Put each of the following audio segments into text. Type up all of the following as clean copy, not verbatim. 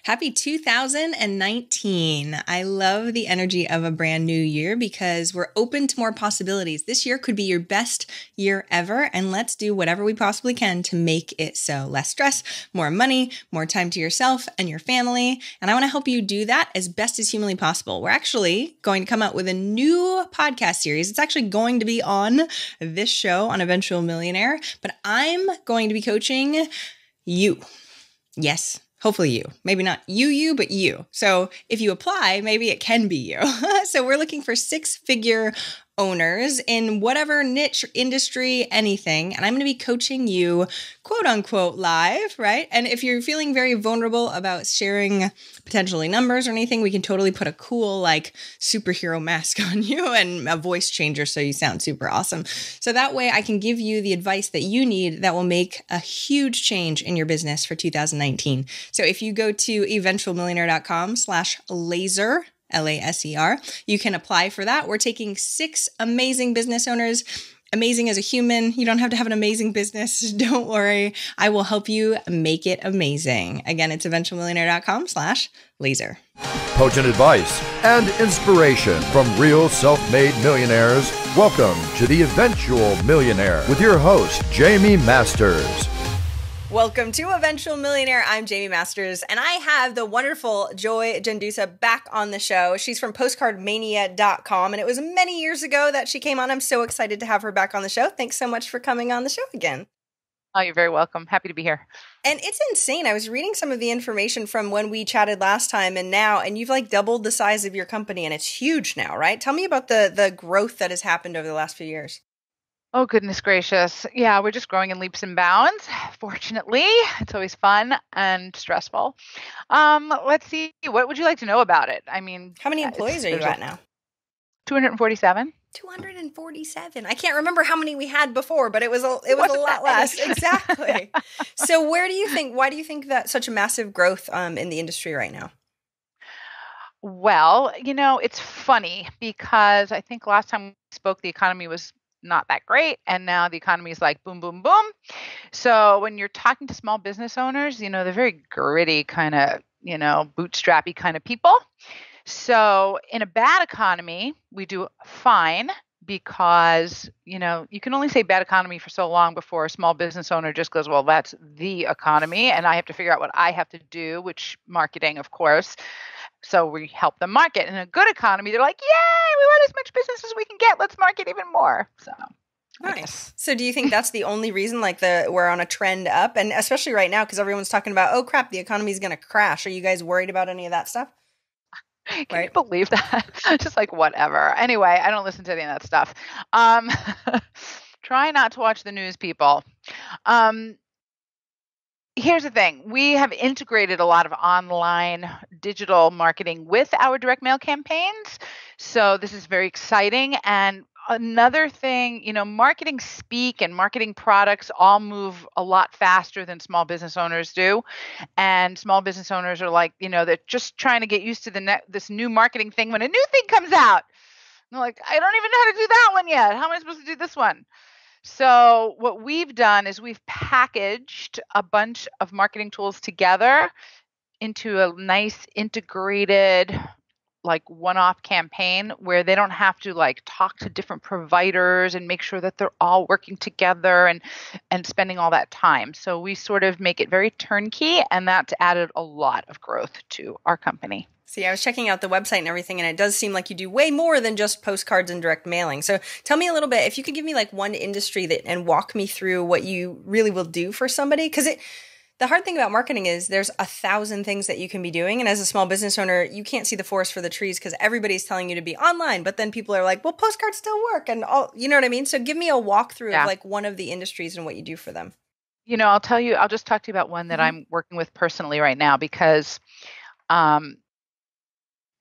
Happy 2019. I love the energy of a brand new year because we're open to more possibilities. This year could be your best year ever, and let's do whatever we possibly can to make it so. Less stress, more money, more time to yourself and your family. And I want to help you do that as best as humanly possible. We're actually going to come out with a new podcast series. It's actually going to be on this show on Eventual Millionaire, but I'm going to be coaching you. Yes. Hopefully you. Maybe not you, but you. So if you apply, maybe it can be you. So we're looking for six-figure owners in whatever niche, industry, anything. And I'm going to be coaching you, quote unquote, live, right? And if you're feeling very vulnerable about sharing potentially numbers or anything, we can totally put a cool like superhero mask on you and a voice changer so you sound super awesome. So that way I can give you the advice that you need that will make a huge change in your business for 2019. So if you go to eventualmillionaire.com/laser, LASER. You can apply for that. We're taking 6 amazing business owners, amazing as a human. You don't have to have an amazing business. Don't worry. I will help you make it amazing. Again, it's eventualmillionaire.com/laser. Potent advice and inspiration from real self-made millionaires. Welcome to the Eventual Millionaire with your host, Jaime Masters. Welcome to Eventual Millionaire. I'm Jaime Masters, and I have the wonderful Joy Gendusa back on the show. She's from postcardmania.com, and it was many years ago that she came on. I'm so excited to have her back on the show. Thanks so much for coming on the show again. Oh, you're very welcome. Happy to be here. And it's insane. I was reading some of the information from when we chatted last time and now, and you've like doubled the size of your company, and it's huge now, right? Tell me about the growth that has happened over the last few years. Oh, goodness gracious. Yeah, we're just growing in leaps and bounds. Fortunately, it's always fun and stressful. Let's see. What would you like to know about it? I mean, how many employees are you at now? 247. 247. I can't remember how many we had before, but it was a lot less. Exactly. So why do you think that such a massive growth in the industry right now? Well, it's funny because I think last time we spoke, the economy was not that great. And now the economy is like boom, boom, boom. So when you're talking to small business owners, they're very gritty kind of, bootstrappy kind of people. So in a bad economy, we do fine because, you can only say bad economy for so long before a small business owner just goes, well, that's the economy. And I have to figure out what I have to do, which marketing, of course. So we help them market. In a good economy, they're like, yay, we want as much business as we can get. Let's market even more. So nice. So do you think that's the only reason we're on a trend up? And especially right now, because everyone's talking about, oh crap, the economy is going to crash. Are you guys worried about any of that stuff? Can you believe that? Just like whatever. Anyway, I don't listen to any of that stuff. Try not to watch the news, people. Here's the thing. We have integrated a lot of online digital marketing with our direct mail campaigns. So this is very exciting. And another thing, marketing speak and marketing products all move a lot faster than small business owners do. And small business owners are like, they're just trying to get used to this new marketing thing when a new thing comes out. And they're like, I don't even know how to do that one yet. How am I supposed to do this one? So what we've done is we've packaged a bunch of marketing tools together into a nice integrated like one-off campaign where they don't have to like talk to different providers and make sure that they're all working together and spending all that time. So we sort of make it very turnkey, and that's added a lot of growth to our company. See, I was checking out the website and everything, and it does seem like you do way more than just postcards and direct mailing. So tell me a little bit, if you could give me like one industry and walk me through what you really will do for somebody. Because the hard thing about marketing is there's 1,000 things that you can be doing. And as a small business owner, you can't see the forest for the trees because everybody's telling you to be online. But then people are like, well, postcards still work. And all, you know what I mean? So give me a walkthrough of like one of the industries and what you do for them. I'll just talk to you about one that I'm working with personally right now because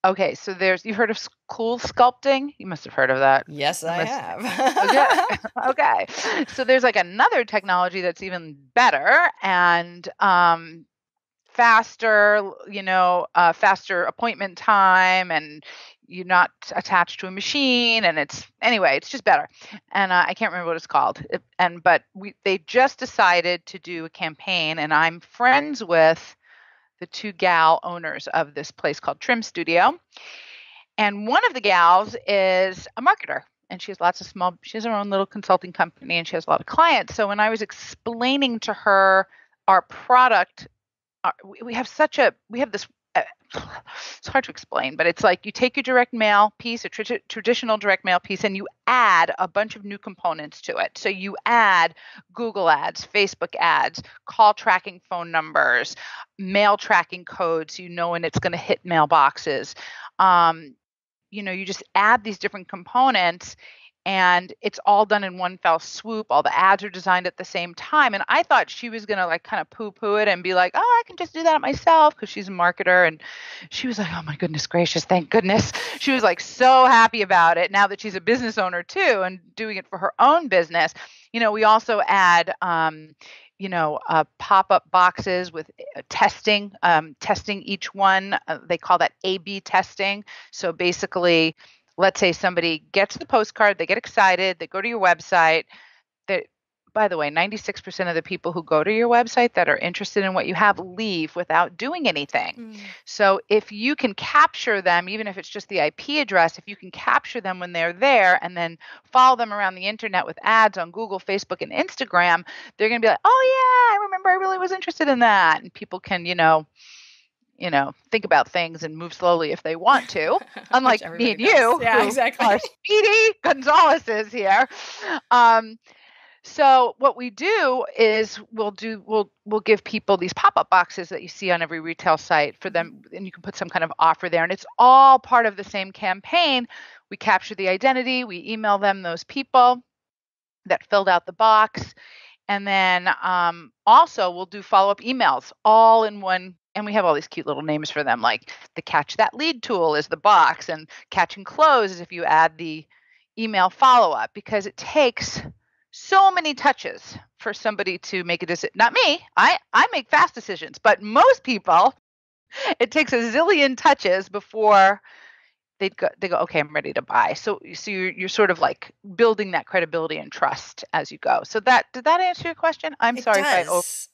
okay, so you've heard of cool sculpting? You must have heard of that. Yes, I have. Okay. So there's like another technology that's even better and faster, faster appointment time, and you're not attached to a machine, and it's just better. And I can't remember what it's called. But they just decided to do a campaign, and I'm friends with the two gal owners of this place called Trim Studio. And one of the gals is a marketer. And she has her own little consulting company, and she has a lot of clients. So when I was explaining to her our product, we have this, it's hard to explain, but it's like you take your direct mail piece, a traditional direct mail piece, and you add a bunch of new components to it. So you add Google ads, Facebook ads, call tracking phone numbers, mail tracking codes, when it's going to hit mailboxes. You just add these different components, and it's all done in one fell swoop. All the ads are designed at the same time. And I thought she was going to like kind of poo-poo it and be like, oh, I can just do that myself, because she's a marketer. And she was like, oh my goodness gracious, thank goodness. She was like so happy about it now that she's a business owner too and doing it for her own business. We also add pop-up boxes with testing each one. They call that A/B testing. So basically, let's say somebody gets the postcard, they get excited, they go to your website. By the way, 96% of the people who go to your website that are interested in what you have leave without doing anything. So if you can capture them, even if it's just the IP address, if you can capture them when they're there and then follow them around the internet with ads on Google, Facebook, and Instagram, they're going to be like, oh yeah, I remember I really was interested in that. And people can, think about things and move slowly if they want to, unlike me and you. Yeah, exactly. Are Speedy Gonzalez's here. So what we do is we'll give people these pop-up boxes that you see on every retail site for them, and you can put some kind of offer there, and it's all part of the same campaign. We capture the identity, we email them those people that filled out the box, and then also we'll do follow-up emails all in one. And we have all these cute little names for them, like the Catch That Lead tool is the box, and Catch and Close is if you add the email follow-up, because it takes so many touches for somebody to make a decision. Not me. I make fast decisions, but most people, it takes a zillion touches before they go, okay, I'm ready to buy. So you're sort of like building that credibility and trust as you go. So did that answer your question? I'm sorry if I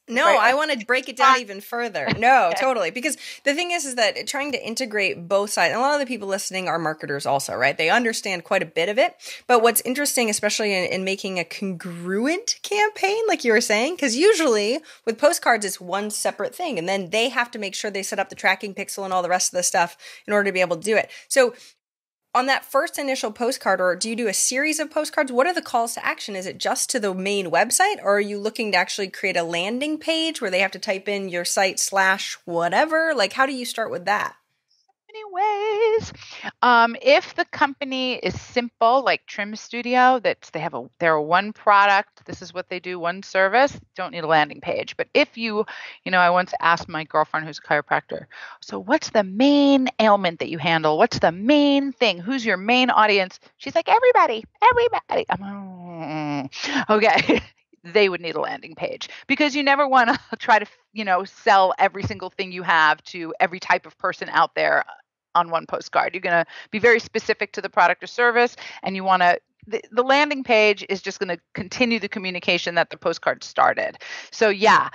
No, I want to break it down even further. No, totally. Because the thing is that trying to integrate both sides, and a lot of the people listening are marketers also, right? They understand quite a bit of it. But what's interesting, especially in making a congruent campaign, like you were saying, because usually with postcards, it's one separate thing. And then they have to make sure they set up the tracking pixel and all the rest of the stuff in order to be able to do it. So on that first initial postcard, or do you do a series of postcards? What are the calls to action? Is it just to the main website, or are you looking to actually create a landing page where they have to type in your site / whatever? Like, how do you start with that? Many ways. If the company is simple, like Trim Studio, they're one product, this is what they do, one service, don't need a landing page. But if I once asked my girlfriend who's a chiropractor, so what's the main ailment that you handle? What's the main thing? Who's your main audience? She's like, everybody. I'm okay. They would need a landing page, because you never want to try to, sell every single thing you have to every type of person out there on one postcard. You're going to be very specific to the product or service, and you want to, the landing page is just going to continue the communication that the postcard started. So yeah,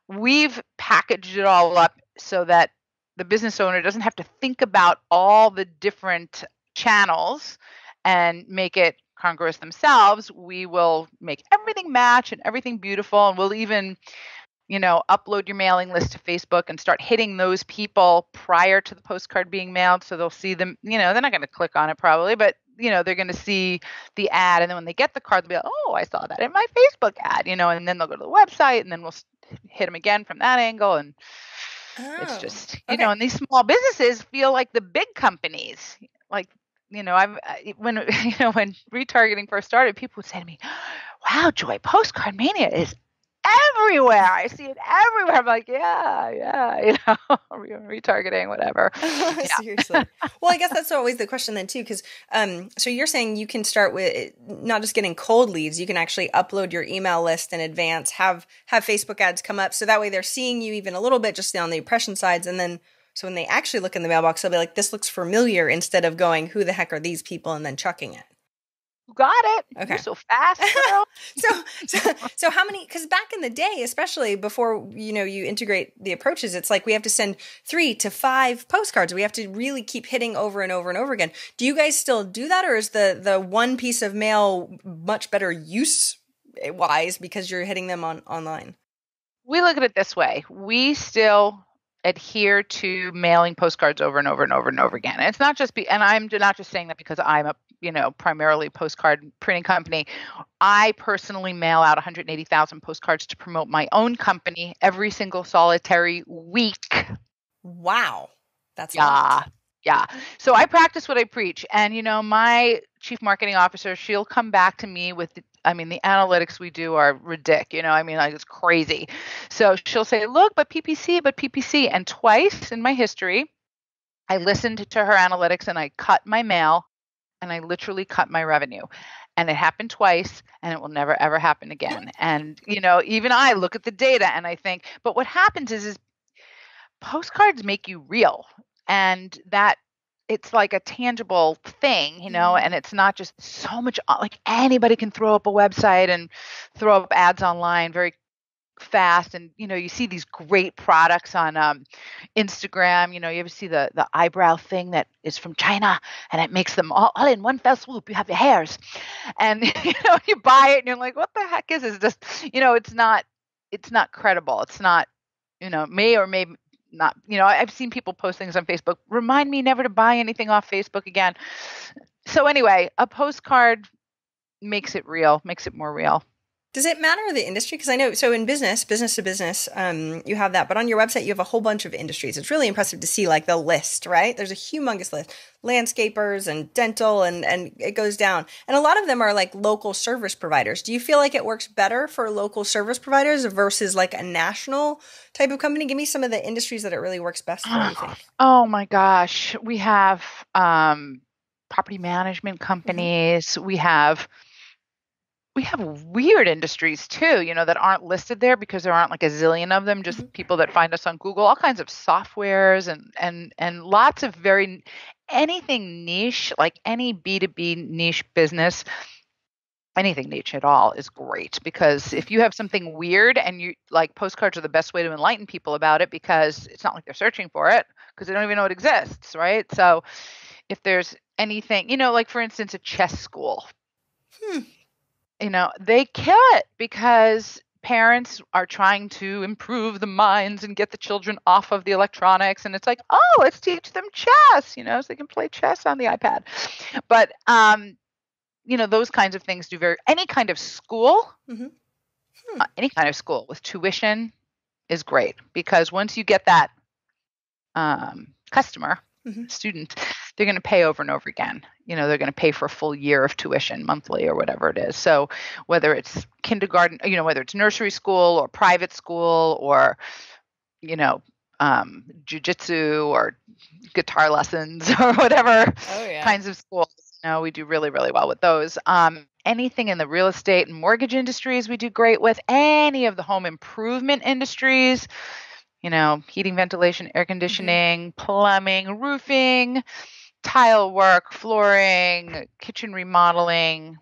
we've packaged it all up so that the business owner doesn't have to think about all the different channels and make it congruous themselves. We will make everything match and everything beautiful, and we'll even upload your mailing list to Facebook and start hitting those people prior to the postcard being mailed, so they'll see them. They're not going to click on it probably, but they're going to see the ad, and then when they get the card, they'll be like, oh, I saw that in my Facebook ad, and then they'll go to the website, and then we'll hit them again from that angle. And it's just okay. And these small businesses feel like the big companies. Like, when retargeting first started, people would say to me, wow, Joy, Postcard Mania is everywhere. I see it everywhere. I'm like, yeah, retargeting, whatever. Seriously. Well, I guess that's always the question then too, because so you're saying you can start with not just getting cold leads, you can actually upload your email list in advance, have Facebook ads come up, so that way they're seeing you even a little bit just on the impression sides, and then so when they actually look in the mailbox, they'll be like, this looks familiar, instead of going, who the heck are these people, and then chucking it. You got it. Okay. You're so fast, girl. So how many, because back in the day, especially before, you integrate the approaches, it's like we have to send 3 to 5 postcards. We have to really keep hitting over and over and over again. Do you guys still do that? Or is the one piece of mail much better use wise because you're hitting them online? We look at it this way. We still adhere to mailing postcards over and over and over and over again. And it's not just and I'm not just saying that because I'm a primarily postcard printing company. I personally mail out 180,000 postcards to promote my own company every single solitary week. Wow. That's a lot. Yeah. So I practice what I preach. And, my chief marketing officer, she'll come back to me with, the analytics we do are ridiculous. Like it's crazy. So she'll say, look, but PPC. And twice in my history, I listened to her analytics and I cut my mail and I literally cut my revenue. And it happened twice and it will never, ever happen again. And, even I look at the data and I think, but what happens is postcards make you real. And that it's like a tangible thing, and it's not just so much like anybody can throw up a website and throw up ads online very fast. And, you see these great products on Instagram, you ever see the eyebrow thing that is from China and it makes them all in one fell swoop. You have your hairs and, you buy it and you're like, what the heck is this? Just, it's not credible. It's not, may or may not, I've seen people post things on Facebook, remind me never to buy anything off Facebook again. So anyway, a postcard makes it real, makes it more real. Does it matter the industry? Because I know, so in business to business, you have that, but on your website, you have a whole bunch of industries. It's really impressive to see like the list, right? There's a humongous list, landscapers and dental and it goes down. And a lot of them are like local service providers. Do you feel like it works better for local service providers versus like a national type of company? Give me some of the industries that it really works best for, you think? Oh my gosh. We have property management companies. Mm-hmm. We have weird industries too, that aren't listed there because there aren't like a zillion of them, just mm-hmm. people that find us on Google, all kinds of softwares and lots of anything niche, like any B2B niche business, anything niche at all is great because if you have something weird and you like postcards are the best way to enlighten people about it because it's not like they're searching for it because they don't even know it exists, right? So if there's anything, like for instance, a chess school, they kill it because parents are trying to improve the minds and get the children off of the electronics. And it's like, oh, let's teach them chess, so they can play chess on the iPad. But, those kinds of things any kind of school, mm-hmm. Any kind of school with tuition is great because once you get that customer, mm-hmm. student, they're going to pay over and over again. They're going to pay for a full year of tuition monthly or whatever it is. So whether it's kindergarten, whether it's nursery school or private school or, jujitsu or guitar lessons or whatever kinds of schools, we do really, really well with those. Anything in the real estate and mortgage industries, we do great with. Any of the home improvement industries, heating, ventilation, air conditioning, mm-hmm. plumbing, roofing, tile work, flooring, kitchen remodeling,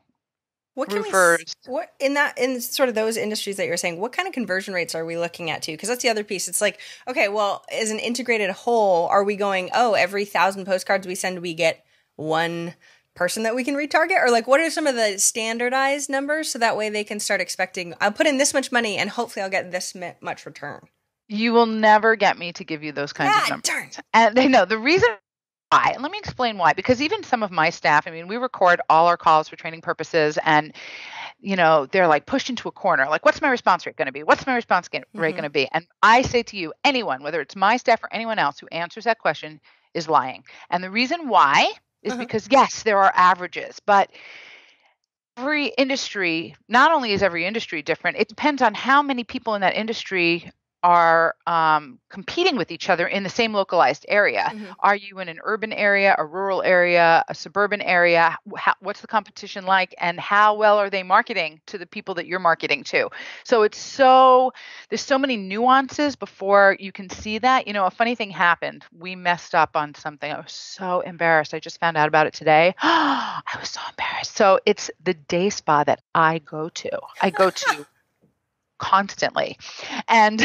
roofers. What in sort of those industries that you're saying, what kind of conversion rates are we looking at too? Because that's the other piece. It's like, okay, well, as an integrated whole, are we going, every 1,000 postcards we send, we get one person that we can retarget? Or like, what are some of the standardized numbers so that way they can start expecting, I'll put in this much money and hopefully I'll get this much return? You will never get me to give you those kinds of numbers. Darn. And they know the reason why. And let me explain why. Because even some of my staff, we record all our calls for training purposes and, they're like pushed into a corner. Like, what's my response rate going to be? What's my response rate mm-hmm. going to be? And I say to you, anyone, whether it's my staff or anyone else who answers that question is lying. And the reason why is uh-huh. because, yes, there are averages, but every industry, not only is every industry different, it depends on how many people in that industry are competing with each other in the same localized area. Mhm. Are you in an urban area, a rural area, a suburban area? What's the competition like, and how well are they marketing to the people that you're marketing to? So there's so many nuances before you can see that. A funny thing happened. We messed up on something. I was so embarrassed. I just found out about it today. I was so embarrassed. So it's the day spa that I go to. Constantly. And,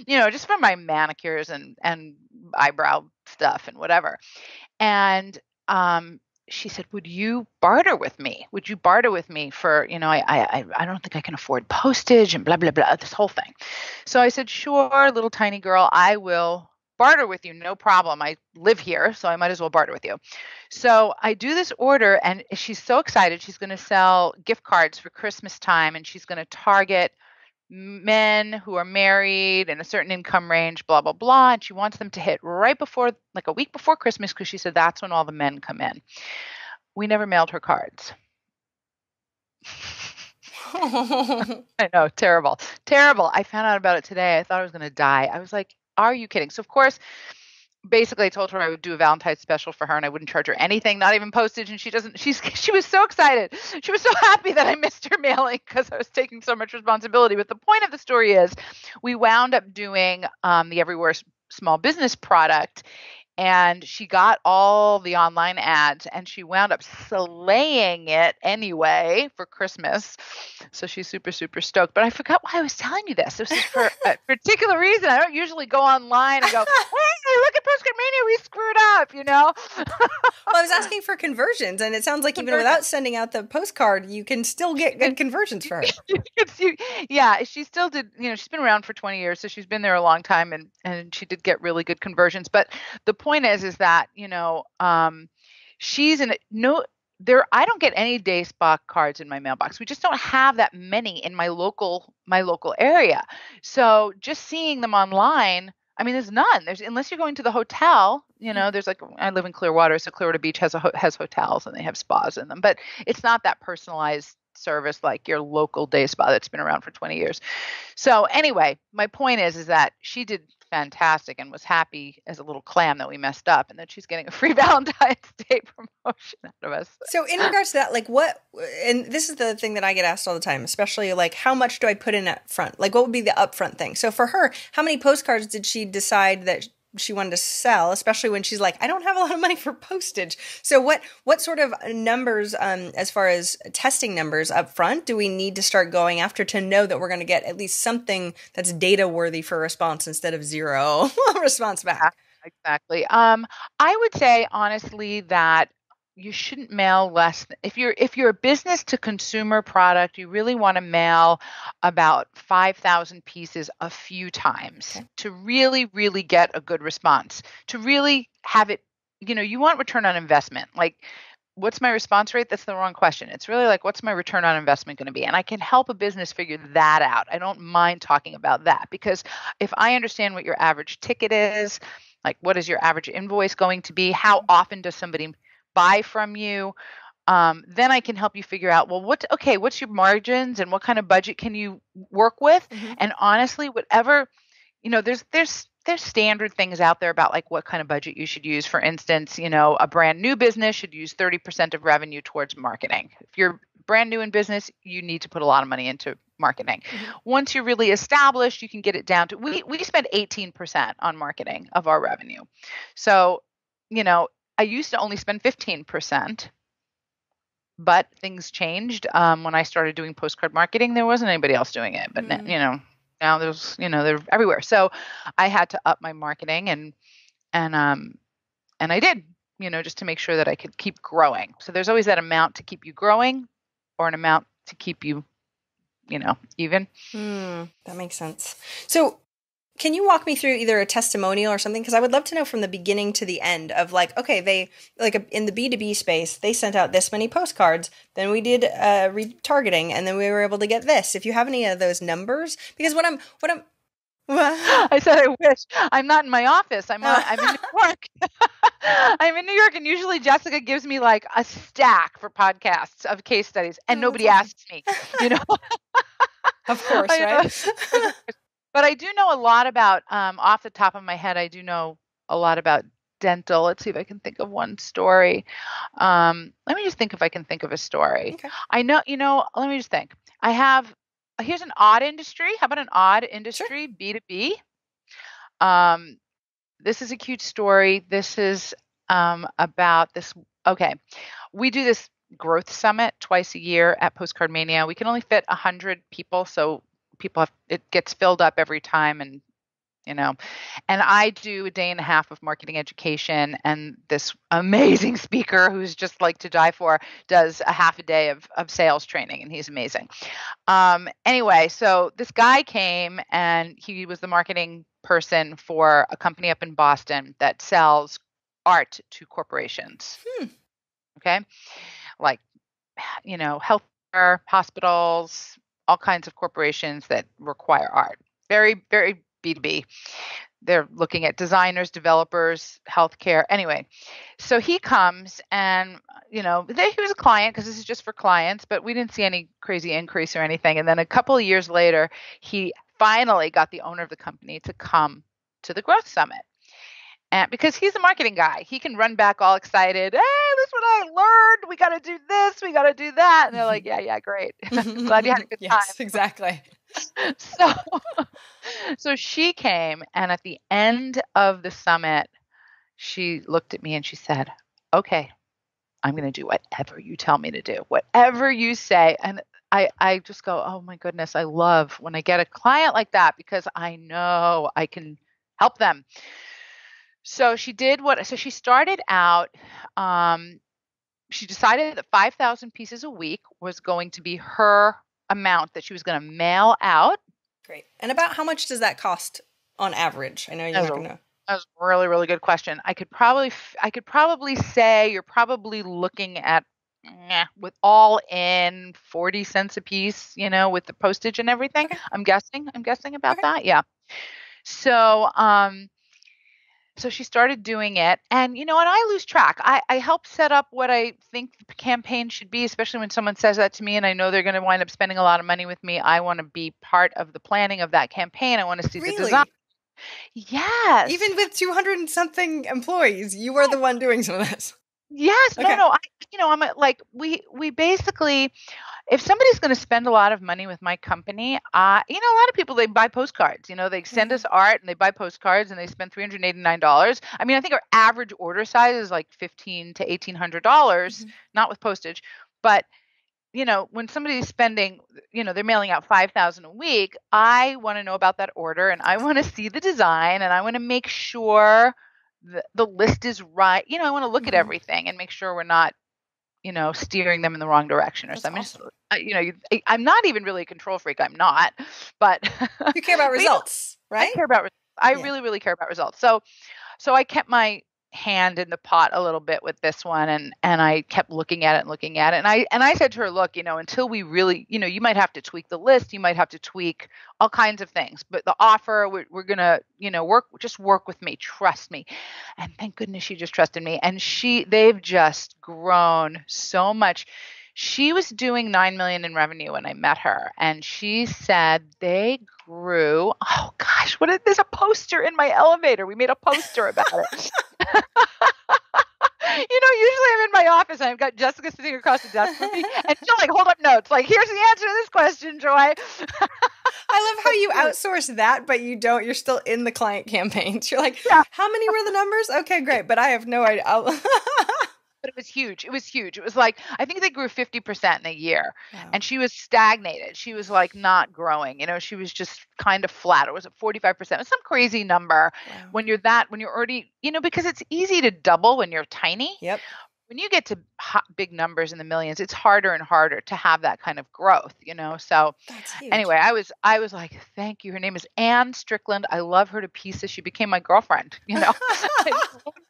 just for my manicures and eyebrow stuff and whatever. And she said, would you barter with me? Would you barter with me for, I don't think I can afford postage and blah, blah, blah, this whole thing. So I said, sure, little tiny girl, I will barter with you. No problem. I live here, so I might as well barter with you. So I do this order, and she's so excited. She's going to sell gift cards for Christmas time, and she's going to target men who are married in a certain income range, blah, blah, blah. And she wants them to hit right before, like a week before Christmas, because she said that's when all the men come in. We never mailed her cards. I know, terrible. I found out about it today. I thought I was going to die. I was like, are you kidding? So, of course, basically I told her I would do a Valentine's special for her and I wouldn't charge her anything, not even postage. And she was so excited. She was so happy that I missed her mailing because I was taking so much responsibility. But the point of the story is we wound up doing the Everywhere Small Business product. And she got all the online ads and she wound up slaying it anyway for Christmas. So she's super, super stoked. But I forgot why I was telling you this. This is for a particular reason. I don't usually go online and go, hey, look at Postcard Mania, we screwed up, Well, I was asking for conversions, and it sounds like even without sending out the postcard, you can still get good conversions for her. Yeah, she still did. She's been around for 20 years, so she's been there a long time, and she did get really good conversions. But the point is that she's in no. I don't get any day spa cards in my mailbox. We just don't have that many in my local area. So just seeing them online, I mean, there's none. Unless you're going to the hotel, there's I live in Clearwater, so Clearwater Beach has hotels and they have spas in them, but it's not that personalized service like your local day spa that's been around for 20 years. So anyway, my point is that she did fantastic and was happy as a little clam that we messed up and that she's getting a free Valentine's Day promotion out of us. So in regards to that, and this is the thing that I get asked all the time, especially how much do I put in up front? What would be the upfront thing? So for her, how many postcards did she decide that she wanted to sell, especially when she's like, I don't have a lot of money for postage. So what sort of numbers, as far as testing numbers up front, do we need to start going after to know that we're going to get at least something that's data worthy for response instead of zero response back? Exactly. I would say honestly that you shouldn't mail less. If you're a business to consumer product, you really want to mail about 5,000 pieces a few times to really, really get a good response. To really have it, you want return on investment. What's my response rate? That's the wrong question. It's really what's my return on investment going to be? And I can help a business figure that out. I don't mind talking about that because if I understand what your average ticket is, what is your average invoice going to be? How often does somebody buy from you? Then I can help you figure out, well, what's your margins and what kind of budget can you work with? Mm-hmm. And honestly, whatever, there's standard things out there about what kind of budget you should use. For instance, a brand new business should use 30% of revenue towards marketing. If you're brand new in business, you need to put a lot of money into marketing. Mm-hmm. Once you're really established, you can get it down to, we spend 18% on marketing of our revenue. So, I used to only spend 15%, but things changed. When I started doing postcard marketing, there wasn't anybody else doing it, but now there's, they're everywhere. So I had to up my marketing and I did, just to make sure that I could keep growing. So there's always that amount to keep you growing or an amount to keep you, even. That makes sense. So can you walk me through either a testimonial or something? Because I would love to know from the beginning to the end of okay, they in the B2B space, they sent out this many postcards. Then we did retargeting, and then we were able to get this. If you have any of those numbers, because what I'm I said I wish. I'm not in my office. I'm in New York. I'm in New York, and usually Jessica gives me a stack for podcasts of case studies, and nobody asks me. Of course, right? But I do know a lot about, off the top of my head, I do know a lot about dental. Let's see if I can think of one story. Let me just think if I can think of a story. Okay. I know, let me just think. Here's an odd industry. How about an odd industry, Sure. B2B? This is a cute story. This is about this. Okay. We do this growth summit twice a year at Postcard Mania. We can only fit 100 people, so it gets filled up every time, and and I do a day and a half of marketing education, and this amazing speaker who's just like to die for does a half a day of sales training, and he's amazing. Anyway, so this guy came, and he was the marketing person for a company up in Boston that sells art to corporations. Okay. Like, healthcare, hospitals, all kinds of corporations that require art. Very, very B2B. They're looking at designers, developers, healthcare. Anyway, so he comes, and, he was a client because this is just for clients, but we didn't see any crazy increase or anything. And then a couple of years later, he finally got the owner of the company to come to the Growth Summit. And because he's a marketing guy, he can run back all excited. Hey, this is what I learned. We got to do this. We got to do that. And they're like, yeah, great. Glad you had a good time. Yes, exactly. So she came, and at the end of the summit, she looked at me and she said, okay, I'm going to do whatever you tell me to do, whatever you say. And I just go, oh my goodness, I love when I get a client like that, because I know I can help them. So she did so she started out, she decided that 5,000 pieces a week was going to be her amount that she was going to mail out. Great. And about how much does that cost on average? I know you're not going to know. That was a really, really good question. I could probably say you're probably looking at, with all in, 40 cents a piece, with the postage and everything. Okay. I'm guessing about that. Yeah. So she started doing it, and and I lose track. I help set up what I think the campaign should be, especially when someone says that to me and I know they're going to wind up spending a lot of money with me. I want to be part of the planning of that campaign. I want to see the design. Yes. Even with 200 and something employees, you are the one doing some of this. Yes. Okay. No. I'm we basically, if somebody's going to spend a lot of money with my company, a lot of people, they buy postcards. They send us art and they buy postcards and they spend $389. I mean, I think our average order size is like $1,500 to $1,800, not with postage. But when somebody's spending, they're mailing out 5,000 a week, I want to know about that order, and I want to see the design, and I want to make sure the list is right. I want to look at everything and make sure we're not, steering them in the wrong direction or something. Awesome. I'm not even really a control freak. I'm not, but you care about results, right? I care about. I really, really care about results. So I kept my hand in the pot a little bit with this one, and I kept looking at it, and I said to her, look, until we really, you might have to tweak the list, you might have to tweak all kinds of things, but the offer, we're gonna, work with me, trust me. And thank goodness she just trusted me, and they've just grown so much. She was doing $9 million in revenue when I met her, and she said they grew. Oh gosh, there's a poster in my elevator. We made a poster about it. Usually I'm in my office and I've got Jessica sitting across the desk from me, and she'll hold up notes like, here's the answer to this question, Joy. I love how you outsource that, but you don't. You're still in the client campaigns. You're like, How many were the numbers? Okay, great. But I have no idea. But it was huge. It was like, I think they grew 50% in a year. Wow. And she was stagnated. She was like not growing. She was just kind of flat. It was at 45%. It was some crazy number. Wow. When you're already, because it's easy to double when you're tiny. Yep. When you get to big numbers in the millions, it's harder and harder to have that kind of growth, So that's huge. Anyway, I was like, thank you. Her name is Anne Strickland. I love her to pieces. She became my girlfriend, I love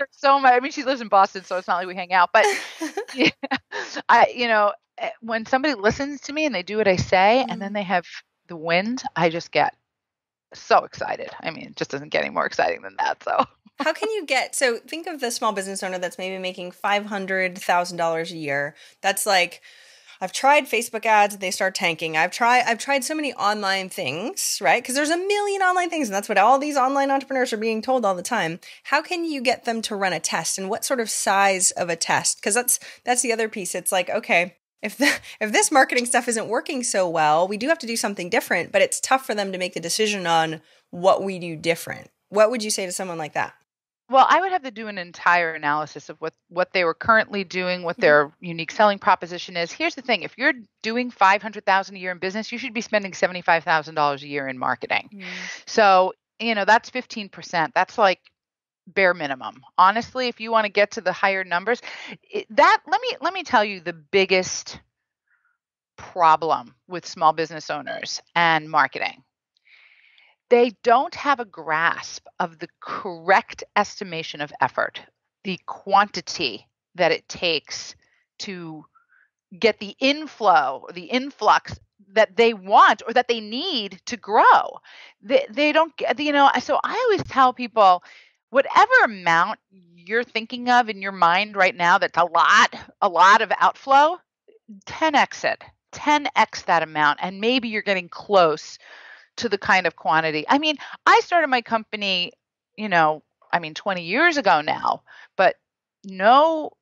her so much. I mean, she lives in Boston, so it's not like we hang out, but when somebody listens to me and they do what I say, and then they have the wind, I just get so excited. I mean, it just doesn't get any more exciting than that. So how can you think of the small business owner that's maybe making $500,000 a year. That's like I've tried Facebook ads and they start tanking. I've tried so many online things, right? Because there's a million online things, and that's what all these online entrepreneurs are being told all the time. How can you get them to run a test, and what sort of size of a test? Because that's the other piece. It's like, okay, if this marketing stuff isn't working so well, we do have to do something different, but it's tough for them to make the decision on what we do different. What would you say to someone like that? Well, I would have to do an entire analysis of what they were currently doing, what their unique selling proposition is. Here's the thing. If you're doing $500,000 a year in business, you should be spending $75,000 a year in marketing. So, that's 15%. That's like bare minimum. Honestly, if you want to get to the higher numbers, let me tell you the biggest problem with small business owners and marketing. They don't have a grasp of the correct estimation of effort, the quantity that it takes to get the inflow, the influx that they want or that they need to grow. They don't get, so I always tell people, whatever amount you're thinking of in your mind right now, that's a lot of outflow, 10x it, 10x that amount, and maybe you're getting close to the kind of quantity. I mean, I started my company, 20 years ago now, but no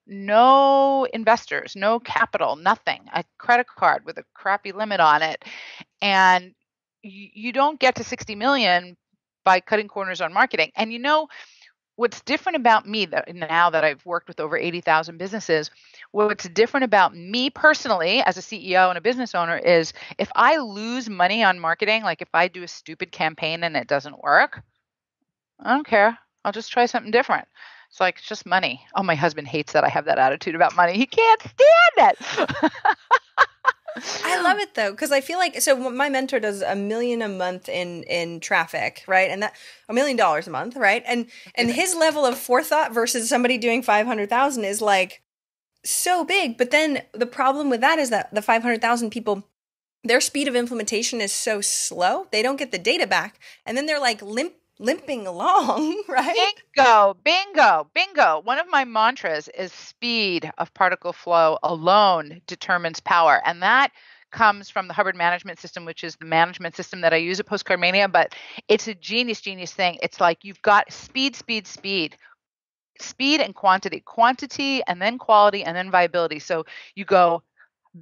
investors, no capital, nothing, a credit card with a crappy limit on it. And you don't get to 60 million by cutting corners on marketing. And what's different about me now that I've worked with over 80,000 businesses, what's different about me personally as a CEO and a business owner is if I lose money on marketing, like if I do a stupid campaign and it doesn't work, I don't care. I'll just try something different. It's just money. Oh, my husband hates that I have that attitude about money. He can't stand it. I love it though, because I feel like, so my mentor does $1 million a month in traffic, right? And that $1 million a month, right? And his level of forethought versus somebody doing 500,000 is like so big. But then the problem with that is that the 500,000 people, their speed of implementation is so slow. They don't get the data back. And then they're like limping along, right? Bingo. One of my mantras is speed of particle flow alone determines power. And that comes from the Hubbard management system, which is the management system that I use at Postcard Mania, but it's a genius thing. It's like you've got speed and quantity and then quality and then viability. So you go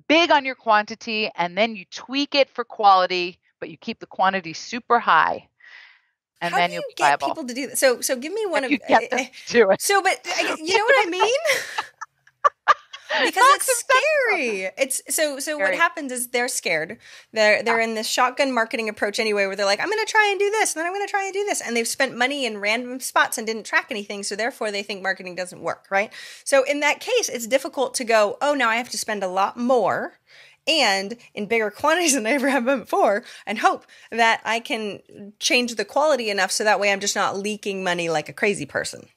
big on your quantity and then you tweak it for quality, but you keep the quantity super high. And how then do you'll you be get viable. people to do that? So give me one of you get them to do it. So, but you know what I mean? Because it's scary. It's so scary. What happens is they're scared. They're in this shotgun marketing approach anyway, where they're like, I'm going to try and do this, and then I'm going to try and do this, and they've spent money in random spots and didn't track anything, so therefore they think marketing doesn't work, right? So in that case, it's difficult to go, oh, now I have to spend a lot more and in bigger quantities than I ever have been before, and hope that I can change the quality enough so that way I'm just not leaking money like a crazy person.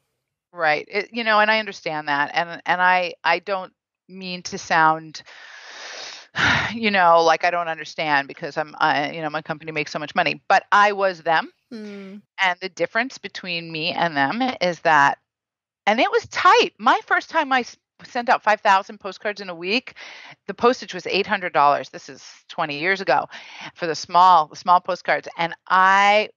Right. And I understand that, and I don't mean to sound, like I don't understand because my company makes so much money, but I was them. And the difference between me and them is that, and it was tight. My first time I sent out 5,000 postcards in a week, the postage was $800. This is 20 years ago for the small postcards. And I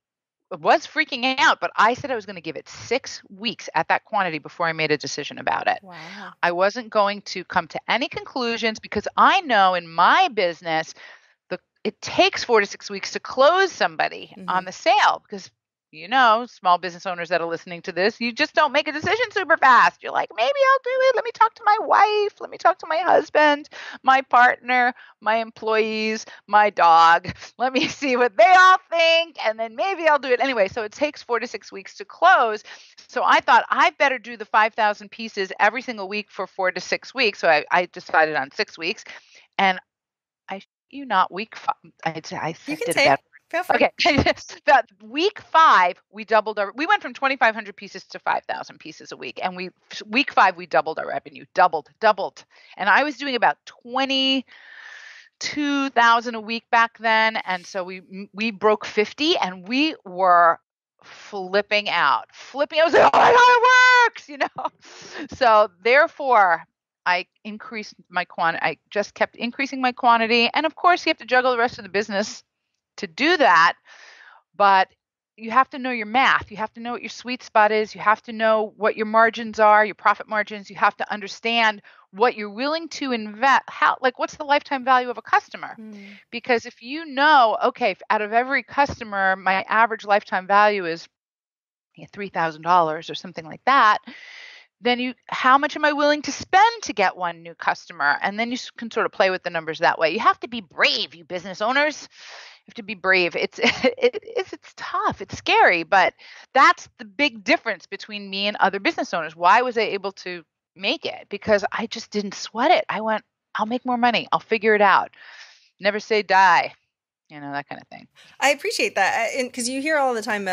was freaking out, but I said I was going to give it 6 weeks at that quantity before I made a decision about it. Wow. I wasn't going to come to any conclusions because I know in my business, it takes 4 to 6 weeks to close somebody on the sale because, small business owners that are listening to this, you just don't make a decision super fast. You're like, maybe I'll do it. Let me talk to my wife. Let me talk to my husband, my partner, my employees, my dog. Let me see what they all think. And then maybe I'll do it anyway. So it takes 4 to 6 weeks to close. So I thought I better do the 5,000 pieces every single week for 4 to 6 weeks. So I decided on 6 weeks. And not week 5. I you can did say that. Feel free. Okay. But week 5, we went from 2,500 pieces to 5,000 pieces a week. And week 5, we doubled our revenue, doubled. And I was doing about 22,000 a week back then. And so we broke 50 and we were flipping out. I was like, oh my God, it works, So therefore, I increased my quantity. I just kept increasing my quantity. And of course, you have to juggle the rest of the business to do that. But you have to know your math. You have to know what your sweet spot is. You have to know what your margins are, your profit margins. You have to understand what you're willing to invest. What's the lifetime value of a customer? Because if you know, okay, out of every customer, my average lifetime value is $3,000 or something like that, then how much am I willing to spend to get one new customer? And then you can sort of play with the numbers that way. You have to be brave, you business owners. You have to be brave. It's tough. It's scary, but that's the big difference between me and other business owners. Why was I able to make it? Because I just didn't sweat it. I went, I'll make more money. I'll figure it out. Never say die. That kind of thing. I appreciate that because you hear all the time,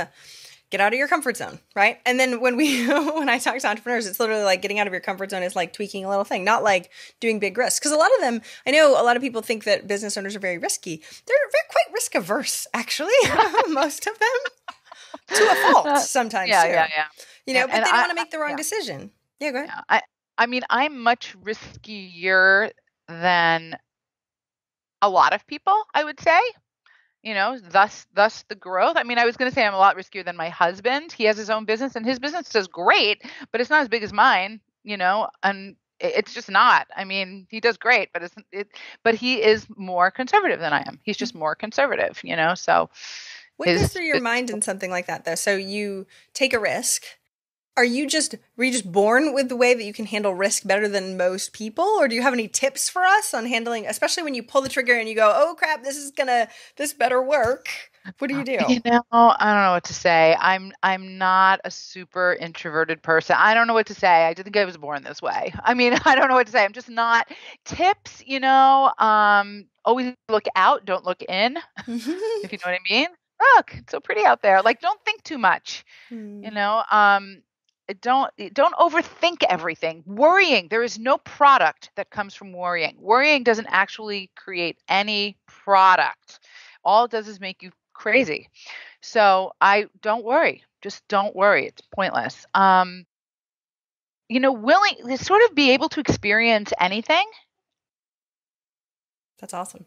get out of your comfort zone, right? And then when I talk to entrepreneurs, it's literally like getting out of your comfort zone is like tweaking a little thing, not like doing big risks. Because a lot of them, I know a lot of people think that business owners are very risky. They're quite risk averse, actually, most of them, to a fault sometimes. Yeah. But they don't want to make the wrong decision. Yeah, go ahead. Yeah. I mean, I'm much riskier than a lot of people, I would say. Thus the growth. I mean, I was going to say I'm a lot riskier than my husband. He has his own business and his business does great, but it's not as big as mine, and it's just not. I mean, he does great, but he is more conservative than I am. He's just more conservative, so. What goes through your mind in something like that though? So you take a risk. Were you just born with the way that you can handle risk better than most people? Or do you have any tips for us on handling, especially when you pull the trigger and you go, oh crap, this better work. What do you do? I don't know what to say. I'm not a super introverted person. I don't know what to say. I think I was born this way. I mean, I don't know what to say. I'm just not. Tips, always look out, don't look in, if you know what I mean. Look, it's so pretty out there. Like, don't think too much, Don't overthink everything. Worrying, there is no product that comes from worrying. Worrying doesn't actually create any product. All it does is make you crazy. So I don't worry. Just don't worry. It's pointless. Willing to sort of be able to experience anything. That's awesome.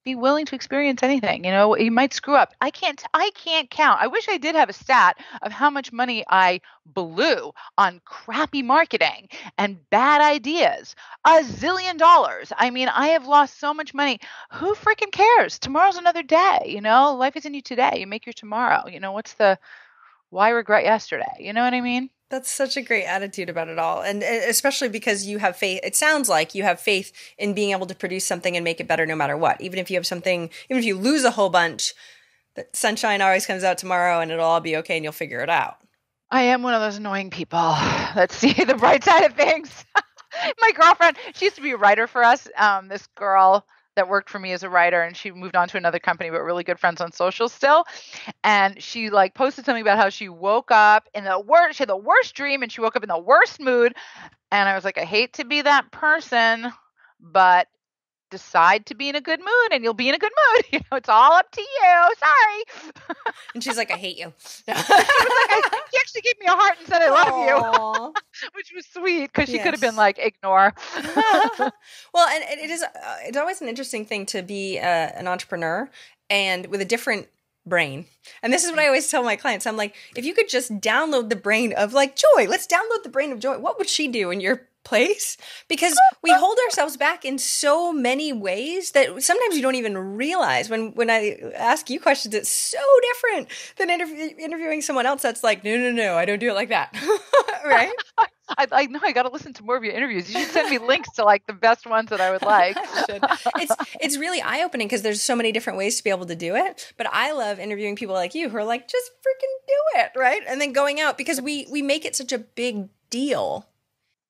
Be willing to experience anything. You might screw up. I can't count. I wish I did have a stat of how much money I blew on crappy marketing and bad ideas. $1 zillion. I mean, I have lost so much money. Who freaking cares? Tomorrow's another day. Life isn't you today. You make your tomorrow. Why regret yesterday? You know what I mean? That's such a great attitude about it all. And especially because you have faith. It sounds like you have faith in being able to produce something and make it better no matter what. Even if you lose a whole bunch, the sunshine always comes out tomorrow and it'll all be okay and you'll figure it out. I am one of those annoying people. Let's see the bright side of things. My girlfriend, she used to be a writer for us. This girl that worked for me as a writer, and she moved on to another company, but really good friends on social still. And she posted something about how she woke up she had the worst dream and she woke up in the worst mood. And I was like, I hate to be that person, but decide to be in a good mood and you'll be in a good mood. It's all up to you. Sorry. And she's like, I hate you. She actually gave me a heart and said, I love you, which was sweet because she could have been like, ignore. Well, and it's always an interesting thing to be an entrepreneur and with a different brain. And this is what I always tell my clients. I'm like, if you could just download the brain of Joy, let's download the brain of Joy. What would she do in your place? Because we hold ourselves back in so many ways that sometimes you don't even realize. When I ask you questions, it's so different than interviewing someone else that's like, no, I don't do it like that. Right? I know I got to listen to more of your interviews. You should send me links to the best ones that I would like. It's really eye-opening because there's so many different ways to be able to do it. But I love interviewing people like you who are like, just freaking do it, right? And then going out because we make it such a big deal.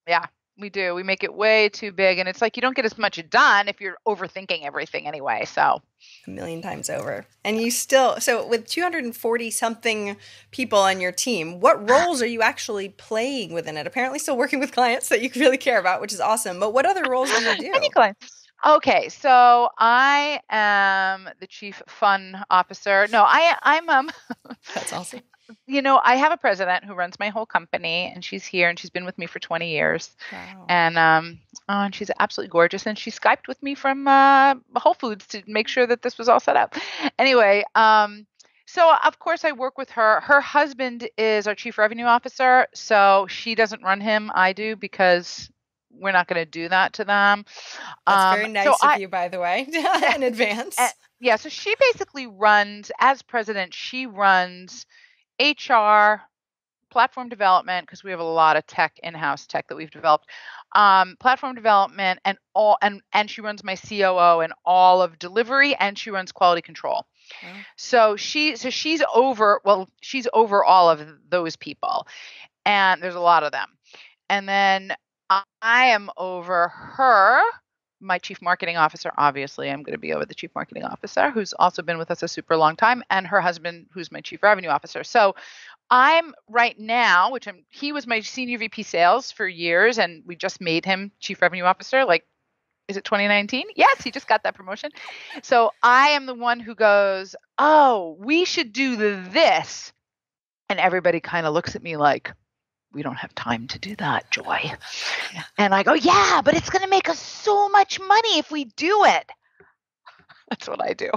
Yeah. We do. We make it way too big. And it's like you don't get as much done if you're overthinking everything anyway. So 1,000,000 times over. And you still, so with 240 something people on your team, what roles are you actually playing within it? Apparently still working with clients that you really care about, which is awesome. But what other roles do you do? Any clients. Okay, so I am the chief fun officer. No, I'm That's awesome. I have a president who runs my whole company, and she's here, and she's been with me for 20 years. Wow. And she's absolutely gorgeous. And she Skyped with me from Whole Foods to make sure that this was all set up. Anyway, so of course I work with her. Her husband is our chief revenue officer, so she doesn't run him. I do, because we're not going to do that to them. That's very nice of you, by the way, in advance. Yeah, so she basically runs, as president, she runs HR, platform development, because we have a lot of in-house tech that we've developed, platform development, and she runs my COO and all of delivery, and she runs quality control. Oh. So she's over all of those people, and there's a lot of them. And then I am over her, my chief marketing officer. Obviously, I'm going to be over the chief marketing officer, who's also been with us a super long time, and her husband, who's my chief revenue officer. So I'm right now, he was my senior VP sales for years, and we just made him chief revenue officer. Like, is it 2019? Yes, he just got that promotion. So I am the one who goes, oh, we should do this. And everybody kind of looks at me like, we don't have time to do that, Joy. And I go, yeah, but it's going to make us so much money if we do it. That's what I do.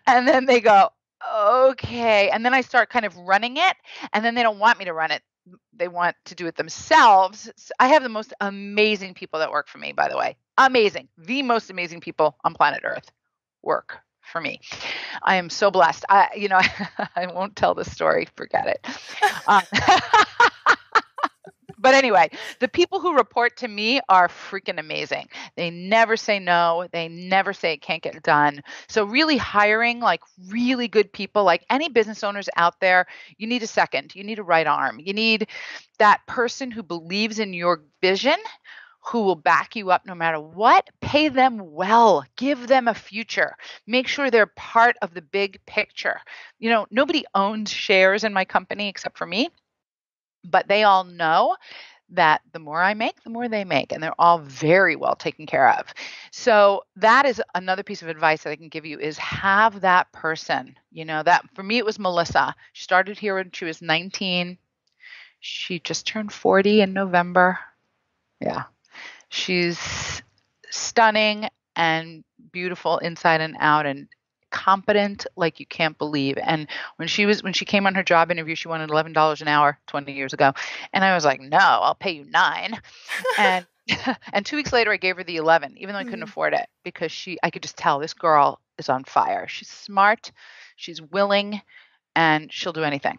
And then they go, okay. And then I start kind of running it. And then they don't want me to run it. They want to do it themselves. I have the most amazing people that work for me, by the way. Amazing. The most amazing people on planet Earth work for me. I am so blessed. I won't tell the story. Forget it. But anyway, the people who report to me are freaking amazing. They never say no. They never say it can't get done. So really hiring like really good people, like any business owners out there, you need a second. You need a right arm. You need that person who believes in your vision, who will back you up no matter what. Pay them well. Give them a future. Make sure they're part of the big picture. Nobody owns shares in my company except for me. But they all know that the more I make, the more they make, and they're all very well taken care of. So that is another piece of advice that I can give you, is have that person. That for me, it was Melissa. She started here when she was 19. She just turned 40 in November. Yeah. She's stunning and beautiful inside and out, and competent like you can't believe. And when she came on her job interview, she wanted $11 an hour 20 years ago. And I was like, no, I'll pay you $9. And 2 weeks later, I gave her the 11, even though I couldn't afford it, because I could just tell this girl is on fire. She's smart, she's willing, and she'll do anything.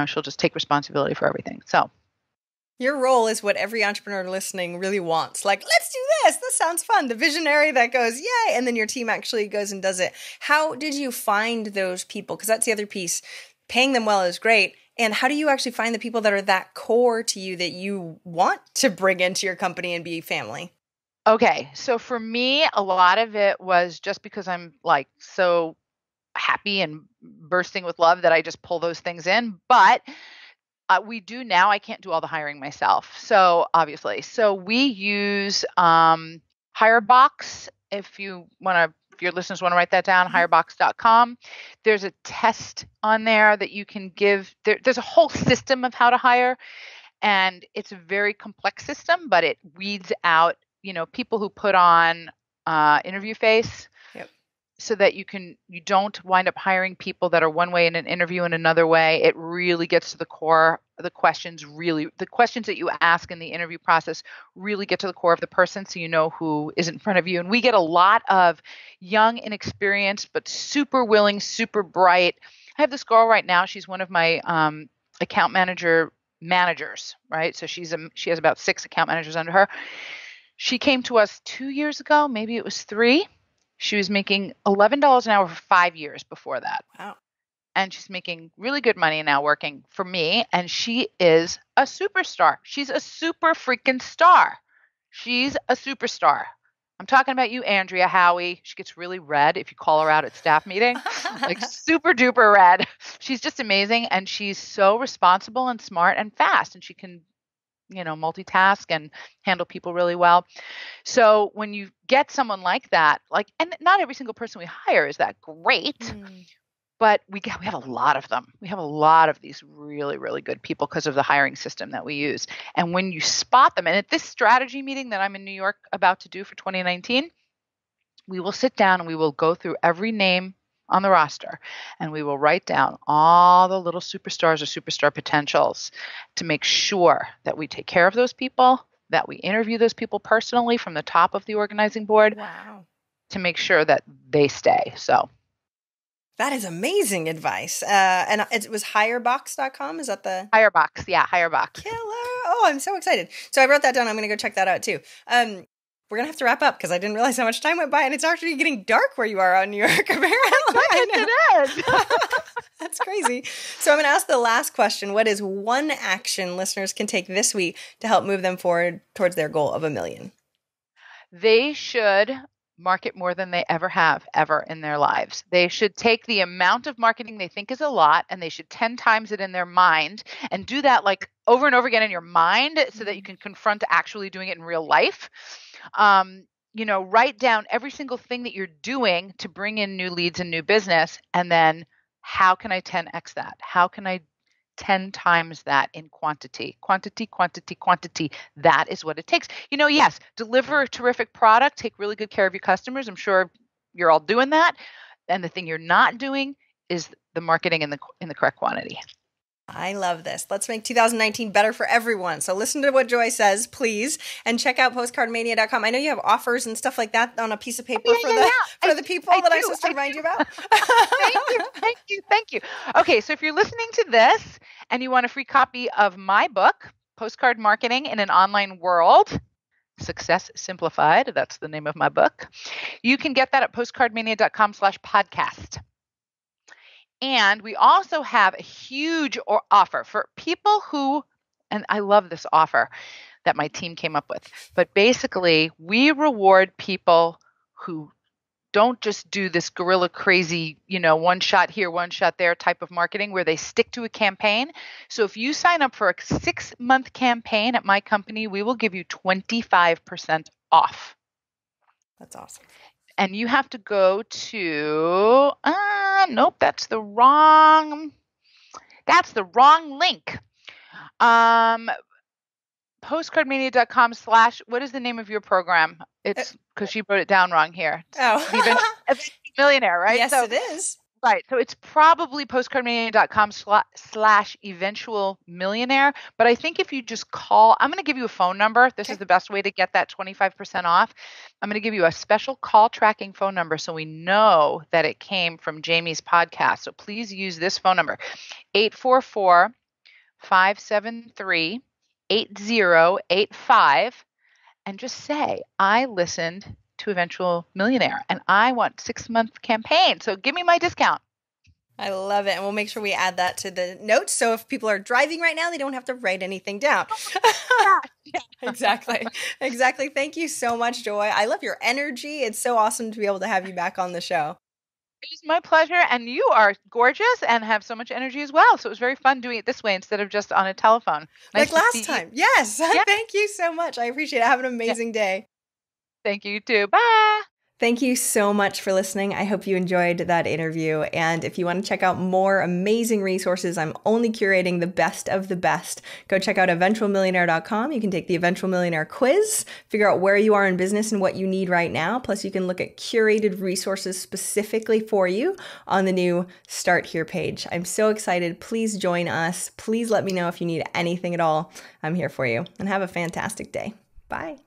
She'll just take responsibility for everything. So your role is what every entrepreneur listening really wants. Like, let's do this. This sounds fun. The visionary that goes, yay. And then your team actually goes and does it. How did you find those people? Because that's the other piece. Paying them well is great. And how do you actually find the people that are that core to you that you want to bring into your company and be family? Okay. So for me, a lot of it was just because I'm like so happy and bursting with love that I just pull those things in. But we do now. I can't do all the hiring myself. So obviously, we use Hirebox. If your listeners want to write that down, hirebox.com. There's a test on there that you can give. There's a whole system of how to hire, and it's a very complex system, but it weeds out, people who put on interview face. So that you don't wind up hiring people that are one way in an interview and another way. It really gets to the core of the questions. The questions that you ask in the interview process really get to the core of the person, so you know who is in front of you. And we get a lot of young, inexperienced, but super willing, super bright. I have this girl right now. She's one of my account managers, right? So she has about 6 account managers under her. She came to us 2 years ago, maybe it was 3. She was making $11 an hour for 5 years before that. Wow. And she's making really good money now working for me. And she is a superstar. She's a super freaking star. She's a superstar. I'm talking about you, Andrea Howie. She gets really red if you call her out at staff meeting, like super duper red. She's just amazing. And she's so responsible and smart and fast. And she can multitask and handle people really well. So when you get someone like that, and not every single person we hire is that great, But we have a lot of them. We have a lot of these really, really good people because of the hiring system that we use. And when you spot them, and at this strategy meeting that I'm in New York about to do for 2019, we will sit down and we will go through every name on the roster and we will write down all the little superstars or superstar potentials to make sure that we take care of those people, that we interview those people personally from the top of the organizing board. Wow. To make sure that they stay. So that is amazing advice. And it was hirebox.com. Is that the Hirebox? Yeah, Hirebox. Killer. Oh, I'm so excited. So I wrote that down. I'm going to go check that out too. We're going to have to wrap up because I didn't realize how much time went by, and it's actually getting dark where you are on New York, apparently. It is. That's crazy. So I'm going to ask the last question. What is one action listeners can take this week to help move them forward towards their goal of 1 million? They should market more than they ever have in their lives. They should take the amount of marketing they think is a lot and they should 10 times it in their mind and do that like over and over again in your mind so that you can confront actually doing it in real life. Write down every single thing that you're doing to bring in new leads and new business. And then how can I 10x that? How can I 10 times that in quantity? Quantity. That is what it takes. Yes, deliver a terrific product, take really good care of your customers. I'm sure you're all doing that. And the thing you're not doing is the marketing in the correct quantity. I love this. Let's make 2019 better for everyone. So listen to what Joy says, please, and check out postcardmania.com. I know you have offers and stuff like that on a piece of paper for the people that I'm supposed to remind you about. Thank you. Okay, so if you're listening to this and you want a free copy of my book, Postcard Marketing in an Online World, Success Simplified, that's the name of my book, you can get that at postcardmania.com/podcast. And we also have a huge offer for people who, and I love this offer that my team came up with, but basically we reward people who don't just do this guerrilla crazy, one shot here, one shot there type of marketing where they stick to a campaign. So if you sign up for a 6-month campaign at my company, we will give you 25% off. That's awesome. And you have to go to, nope, that's the wrong link. Postcardmania.com/ what is the name of your program? It's because she wrote it down wrong here. Oh. Eventual Millionaire, right? Yes, it is. Right. So it's probably postcardmania.com/eventual millionaire. But I think if you just call, I'm going to give you a phone number. This is the best way to get that 25% off. I'm going to give you a special call tracking phone number so we know that it came from Jaime's podcast. So please use this phone number, 844-573-8085, and just say, I listened to Eventual Millionaire and I want 6-month campaign. So give me my discount. I love it. And we'll make sure we add that to the notes. So if people are driving right now, they don't have to write anything down. Exactly. Thank you so much, Joy. I love your energy. It's so awesome to be able to have you back on the show. It was my pleasure. And you are gorgeous and have so much energy as well. So it was very fun doing it this way instead of just on a telephone. Nice like last time. You. Yes. Yeah. Thank you so much. I appreciate it. Have an amazing day. Thank you too. Bye. Thank you so much for listening. I hope you enjoyed that interview. And if you want to check out more amazing resources, I'm only curating the best of the best. Go check out eventualmillionaire.com. You can take the Eventual Millionaire quiz, figure out where you are in business and what you need right now. Plus, you can look at curated resources specifically for you on the new Start Here page. I'm so excited. Please join us. Please let me know if you need anything at all. I'm here for you. And have a fantastic day. Bye.